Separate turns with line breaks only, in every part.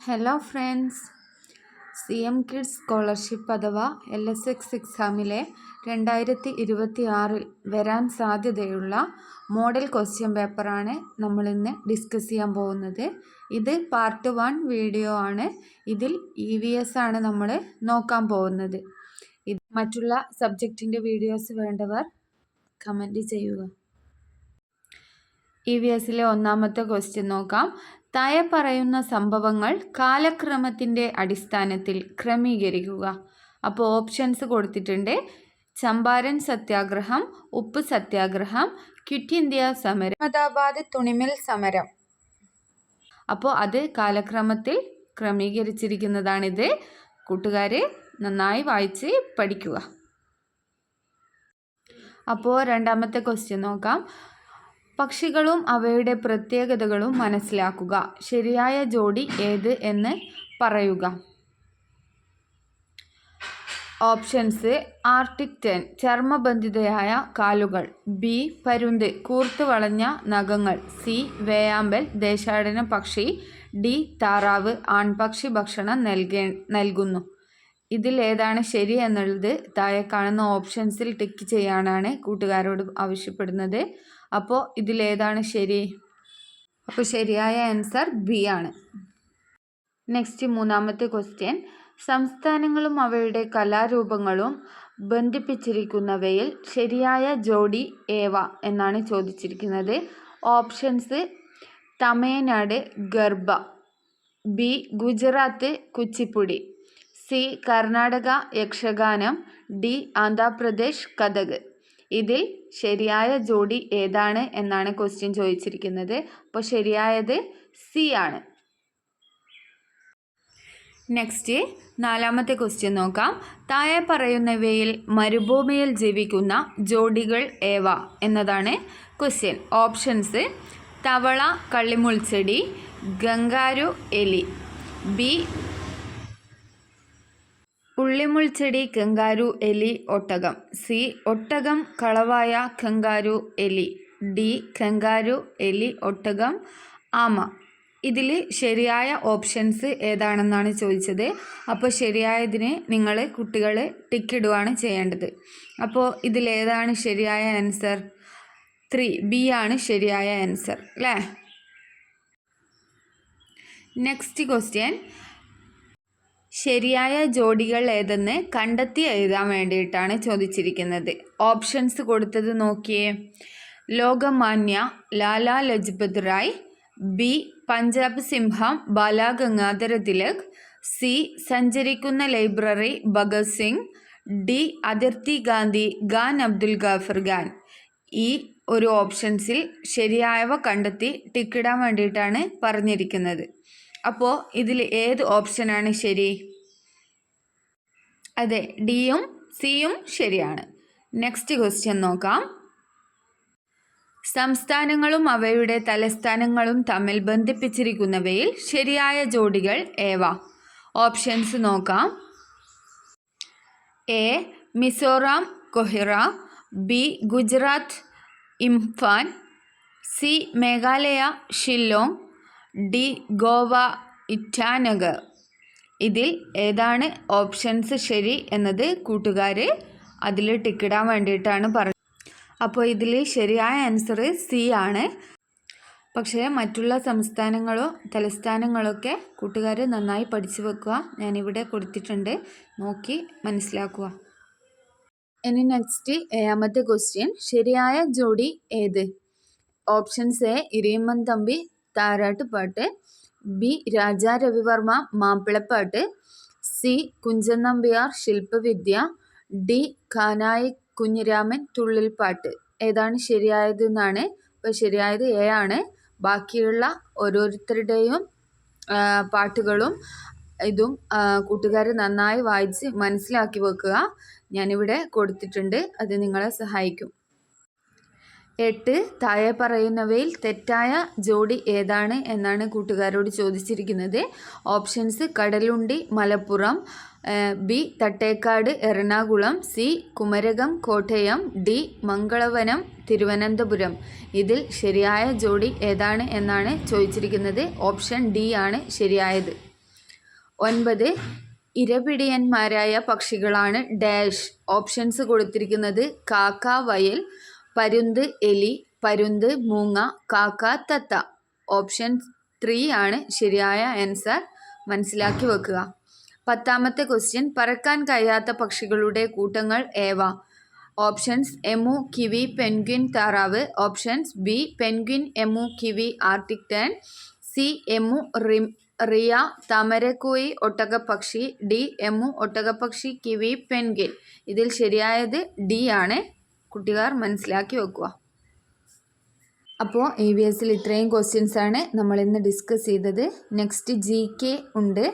Hello friends, CM kids scholarship അഥവാ LSX എക്സാമിലെ 2026 വരാൻ സാധ്യതയുള്ള മോഡൽ ക്വസ്റ്റ്യൻ പേപ്പറാണ് നമ്മളിന്ന് ഡിസ്കസ് ചെയ്യാൻ പോകുന്നത്. ഇത് പാർട്ട് 1 വീഡിയോ ആണ്. ഇതിൽ EVS ആണ് നമ്മൾ നോക്കാൻ പോകുന്നത്. മറ്റുള്ള സബ്ജക്റ്റിൻ്റെ വീഡിയോസ് വേണ്ടവർ കമൻറ്റ് ചെയ്യുക. EVSലെ ഒന്നാമത്തെ ക്വസ്റ്റ്യൻ നോക്കാം. താഴെ പറയുന്ന സംഭവങ്ങൾ കാലക്രമത്തിൻ്റെ അടിസ്ഥാനത്തിൽ ക്രമീകരിക്കുക. അപ്പോൾ ഓപ്ഷൻസ് കൊടുത്തിട്ടുണ്ട്. ചമ്പാരൻ സത്യാഗ്രഹം, ഉപ്പ് സത്യാഗ്രഹം, ക്വിറ്റ് ഇന്ത്യ സമരം, അഹമ്മദാബാദ് തുണിമിൽ സമരം. അപ്പോൾ അത് കാലക്രമത്തിൽ ക്രമീകരിച്ചിരിക്കുന്നതാണിത്. കൂട്ടുകാർ നന്നായി വായിച്ച് പഠിക്കുക. അപ്പോൾ രണ്ടാമത്തെ ക്വസ്റ്റ്യൻ നോക്കാം. പക്ഷികളും അവയുടെ പ്രത്യേകതകളും മനസ്സിലാക്കുക. ശരിയായ ജോഡി ഏത് എന്ന് പറയുക. ഓപ്ഷൻസ്: ആർട്ടിക് ടെൻ ചർമ്മബന്ധിതയായ കാലുകൾ, ബി പരുന്ത് കൂർത്ത് വളഞ്ഞ നഖങ്ങൾ, സി വേയാമ്പൽ ദേശാടന പക്ഷി, ഡി താറാവ് ആൺപക്ഷി ഭക്ഷണം നൽകുന്നു. ഇതിൽ ഏതാണ് ശരി എന്നുള്ളത് താഴെ കാണുന്ന ഓപ്ഷൻസിൽ ടിക്ക് ചെയ്യാനാണ് കൂട്ടുകാരോട് ആവശ്യപ്പെടുന്നത്. അപ്പോൾ ഇതിലേതാണ് ശരി? അപ്പോൾ ശരിയായ ആൻസർ ബി ആണ്. നെക്സ്റ്റ് മൂന്നാമത്തെ ക്വസ്റ്റ്യൻ. സംസ്ഥാനങ്ങളും അവയുടെ കലാരൂപങ്ങളും ബന്ധിപ്പിച്ചിരിക്കുന്നവയിൽ ശരിയായ ജോഡി ഏവ എന്നാണ് ചോദിച്ചിരിക്കുന്നത്. Options: Tamil Nadu Garba, B Gujarat Kuchipudi, C Karnataka യക്ഷഗാനം, ഡി ആന്ധ്രാപ്രദേശ് കഥക്. ഇതിൽ ശരിയായ ജോഡി ഏതാണ് എന്നാണ് ക്വസ്റ്റ്യൻ ചോദിച്ചിരിക്കുന്നത്. അപ്പോൾ ശരിയായത് സി ആണ്. നെക്സ്റ്റ് നാലാമത്തെ ക്വസ്റ്റ്യൻ നോക്കാം. താഴെ പറയുന്നവയിൽ മരുഭൂമിയിൽ ജീവിക്കുന്ന ജോഡികൾ ഏവ എന്നതാണ് ക്വസ്റ്റ്യൻ. ഓപ്ഷൻസ്: തവള കള്ളിമുൾച്ചെടി, ഗംഗാരു എലി, ബി ഉള്ളിമുൾച്ചെടി കങ്കാരു എലി ഒട്ടകം, സി ഒട്ടകം കളവായ കങ്കാരു എലി, ഡി കങ്കാരു എലി ഒട്ടകം ആമ. ഇതിൽ ശരിയായ ഓപ്ഷൻസ് ഏതാണെന്നാണ് ചോദിച്ചത്. അപ്പോൾ ശരിയായതിന് കുട്ടികൾ ടിക്കിടുകയാണ് ചെയ്യേണ്ടത്. അപ്പോൾ ഇതിലേതാണ് ശരിയായ ആൻസർ? 3 ബി ആണ് ശരിയായ ആൻസർ അല്ലേ? Next question. ശരിയായ ജോഡികൾ ഏതെന്ന് കണ്ടെത്തി എഴുതാൻ വേണ്ടിയിട്ടാണ് ചോദിച്ചിരിക്കുന്നത്. ഓപ്ഷൻസ് കൊടുത്തത് നോക്കിയേ. ലോകമാന്യ ലാലാ ലജ്പത് റായ്, ബി പഞ്ചാബ് സിംഹം ബാലഗംഗാധര തിലക്, സി സഞ്ചരിക്കുന്ന ലൈബ്രറി ഭഗത് സിംഗ്, ഡി അതിർത്തി ഗാന്ധി ഖാൻ അബ്ദുൽ ഗാഫർ ഖാൻ. ഈ ഒരു ഓപ്ഷൻസിൽ ശരിയായവ കണ്ടെത്തി ടിക്കിടാൻ വേണ്ടിയിട്ടാണ് പറഞ്ഞിരിക്കുന്നത്. അപ്പോൾ ഇതിൽ ഏത് ഓപ്ഷനാണ് ശരി? അതെ, ഡിയും സിയും ശരിയാണ്. നെക്സ്റ്റ് ക്വസ്റ്റ്യൻ നോക്കാം. സംസ്ഥാനങ്ങളും അവയുടെ തലസ്ഥാനങ്ങളും തമ്മിൽ ബന്ധിപ്പിച്ചിരിക്കുന്നവയിൽ ശരിയായ ജോഡികൾ ഏവ? ഓപ്ഷൻസ് നോക്കാം. A Mizoram Kohima, B Gujarat Imphal, C Meghalaya Shillong, D Goa Itanagar. ഇതിൽ ഏതാണ് ഓപ്ഷൻസ് ശരി എന്നത് കൂട്ടുകാർ അതിൽ ടിക്കിടാൻ വേണ്ടിയിട്ടാണ് പറഞ്ഞത്. അപ്പോൾ ഇതിൽ ശരിയായ ആൻസർ സി ആണ്. പക്ഷേ മറ്റുള്ള സംസ്ഥാനങ്ങളോ തലസ്ഥാനങ്ങളൊക്കെ കൂട്ടുകാർ നന്നായി പഠിച്ചു വെക്കുക. ഞാനിവിടെ കൊടുത്തിട്ടുണ്ട്, നോക്കി മനസ്സിലാക്കുക. ഇനി നെക്സ്റ്റ് ഏഴാമത്തെ ക്വസ്റ്റ്യൻ. ശരിയായ ജോഡി ഏത്? ഓപ്ഷൻസ്: എ ഇരിയമ്മൻ തമ്പി താരാട്ടുപാട്ട്, ബി രാജാ രവിവർമ്മ മാപ്പിളപ്പാട്ട്, സി കുഞ്ചൻ നമ്പ്യാർ ശില്പവിദ്യ, ഡി കാനായി കുഞ്ഞിരാമൻ തുള്ളിൽപ്പാട്ട്. ഏതാണ് ശരിയായത് എന്നാണ്. ഇപ്പോൾ ശരിയായത് എ ആണ്. ബാക്കിയുള്ള ഓരോരുത്തരുടെയും പാട്ടുകളും ഇതും കൂട്ടുകാർ നന്നായി വായിച്ച് മനസ്സിലാക്കി വെക്കുക. ഞാനിവിടെ കൊടുത്തിട്ടുണ്ട്, അത് നിങ്ങളെ സഹായിക്കും. 8 താഴെ പറയുന്നവയിൽ തെറ്റായ ജോഡി ഏതാണ് എന്നാണ് കൂട്ടുകാരോട് ചോദിച്ചിരിക്കുന്നത്. Options: Kadalundi Malappuram, B Thattekkad Ernakulam, C Kumarakom Kottayam, D Mangalavanam Thiruvananthapuram. ഇതിൽ ശരിയായ ജോഡി ഏതാണ് എന്നാണ് ചോദിച്ചിരിക്കുന്നത്. ഓപ്ഷൻ ഡി ആണ് ശരിയായത്. 9 ഇരപിടിയന്മാരായ പക്ഷികളാണ് ഡാഷ്. ഓപ്ഷൻസ് കൊടുത്തിരിക്കുന്നത് കാക്ക, വയൽ, പരുന്ത്, എലി, പരുന്ത്, മൂങ്ങ, കാക്ക, തത്ത. ഓപ്ഷൻ 3 ആണ് ശരിയായ ആൻസർ. മനസ്സിലാക്കി വെക്കുക. 10ാമത്തെ ക്വസ്റ്റ്യൻ, പറക്കാൻ കഴിയാത്ത പക്ഷികളുടെ കൂട്ടങ്ങൾ ഏവ? ഓപ്ഷൻസ് എമു, കിവി, പെൻഗ്വിൻ, താറാവ്. Options B penguin, emu, kiwi, arctic tern. C emu, rhea, താമരക്കോയി, ഒട്ടകപ്പക്ഷി. ഡി എമു, ഒട്ടകപ്പക്ഷി, കിവി, പെൻഗ്വിൻ. ഇതിൽ ശരിയായത് ഡി ആണ്. കുട്ടികാർ മനസ്സിലാക്കി വെക്കുക. അപ്പോൾ EVSൽ ഇത്രയും ക്വസ്റ്റ്യൻസാണ് നമ്മളിന്ന് ഡിസ്കസ് ചെയ്തത്. നെക്സ്റ്റ് GK ഉണ്ട്.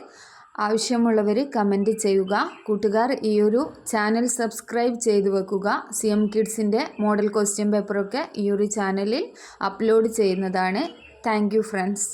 ആവശ്യമുള്ളവർ കമൻറ്റ് ചെയ്യുക. കൂട്ടുകാർ ഈ ഒരു ചാനൽ സബ്സ്ക്രൈബ് ചെയ്തു വെക്കുക. CM കിഡ്സിൻ്റെ മോഡൽ ക്വസ്റ്റ്യൻ പേപ്പറൊക്കെ ഈ ഒരു ചാനലിൽ അപ്ലോഡ് ചെയ്യുന്നതാണ്. Thank you friends.